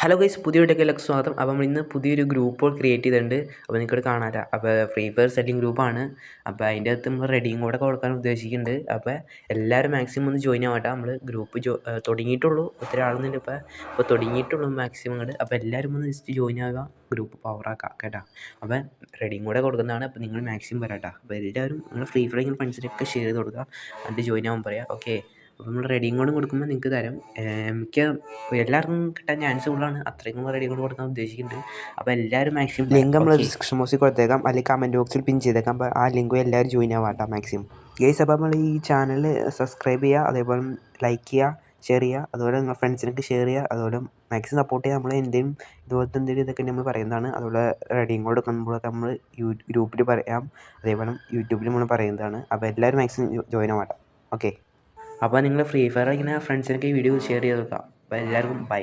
Hello guys, പുതിയ വീഡിയോയിലേക്ക് സ്വാഗതം. അപ്പോൾ നമ്മൾ ഇന്ന് പുതിയൊരു ഗ്രൂപ്പ് ക്രിയേറ്റ് ചെയ്തിട്ടുണ്ട്. അപ്പോൾ നിങ്ങൾക്കിവിടെ കാണാമല്ലോ. അപ്പോൾ ഫ്രീ ഫയർ സെല്ലിംഗ് ഗ്രൂപ്പാണ്. അപ്പോൾ അതിൻ്റെ അകത്ത് നമ്മൾ റെഡിയും കൂടെ കൊടുക്കാൻ ഉദ്ദേശിക്കുന്നുണ്ട്. അപ്പോൾ എല്ലാവരും മാക്സിമം ഒന്ന് ജോയിൻ ആവട്ടെ. നമ്മൾ ഗ്രൂപ്പ് തുടങ്ങിയിട്ടുള്ളൂ, ഒത്തിരി ആളൊന്നുമില്ല. ഇപ്പോൾ തുടങ്ങിയിട്ടുള്ളൂ മാക്സിമം അങ്ങോട്ട്. അപ്പോൾ എല്ലാവരും ഒന്ന് ജസ്റ്റ് ജോയിൻ ആവുക, ഗ്രൂപ്പ് പവറാക്കാം കേട്ടോ. അപ്പോൾ റെഡിയും കൂടെ കൊടുക്കുന്നതാണ്. അപ്പോൾ നിങ്ങൾ മാക്സിമം വരാട്ടോ. അപ്പോൾ എല്ലാവരും നിങ്ങൾ ഫ്രീ ഫയർ ഫ്രണ്ട്സിനൊക്കെ ഷെയർ ചെയ്ത് കൊടുക്കുക, എന്നിട്ട് ജോയിൻ ആവാൻ പറയാം. ഓക്കെ, അപ്പോൾ നമ്മൾ റെഡിയും കോഡ് കൊടുക്കുമ്പോൾ നിങ്ങൾക്ക് തരാം. മിക്ക എല്ലാവർക്കും കിട്ടാൻ ചാൻസ് കൂടുതലാണ്. അത്രയും നമ്മൾ റെഡിയും കോഡ് കൊടുക്കാൻ ഉദ്ദേശിക്കുന്നുണ്ട്. അപ്പോൾ എല്ലാവരും മാക്സിമം ലിങ്ക് നമ്മൾ ഡിസ്ക്രിപ്ഷൻ ബോക്സിൽ കൊടുത്തേക്കാം, അല്ലെങ്കിൽ കമൻറ്റ് ബോക്സിൽ പിൻ ചെയ്തേക്കാം. അപ്പോൾ ആ ലിങ്കും എല്ലാവരും ജോയിൻ ആവാട്ടോ മാക്സിമം. ഗൈസ്, അപ്പോൾ നമ്മൾ ഈ ചാനൽ സബ്സ്ക്രൈബ് ചെയ്യുക, അതേപോലെ ലൈക്ക് ചെയ്യുക, ഷെയർ ചെയ്യുക, അതുപോലെ നിങ്ങൾ ഫ്രണ്ട്സിനൊക്കെ ഷെയർ ചെയ്യുക, അതുപോലെ മാക്സിമം സപ്പോർട്ട് ചെയ്യുക. നമ്മൾ എന്തെങ്കിലും ഇതുപോലത്തെ എന്തെങ്കിലും ഇതൊക്കെ നമ്മൾ പറയുന്നതാണ്. അതുപോലെ റെഡിയും കോഡ് എടുക്കുമ്പോഴൊക്കെ നമ്മൾ ഗ്രൂപ്പിൽ പറയാം, അതേപോലെ യൂട്യൂബിൽ നമ്മൾ പറയുന്നതാണ്. അപ്പോൾ എല്ലാവരും മാക്സിമം ജോയിൻ ആവാട്ടോ. ഓക്കെ, അപ്പോൾ നിങ്ങൾ ഫ്രീ ഫയർ ഇങ്ങനെ ഫ്രണ്ട്സിനൊക്കെ ഈ വീഡിയോ ഷെയർ ചെയ്ത് നോക്കാം. അപ്പോൾ എല്ലാവർക്കും ബൈ.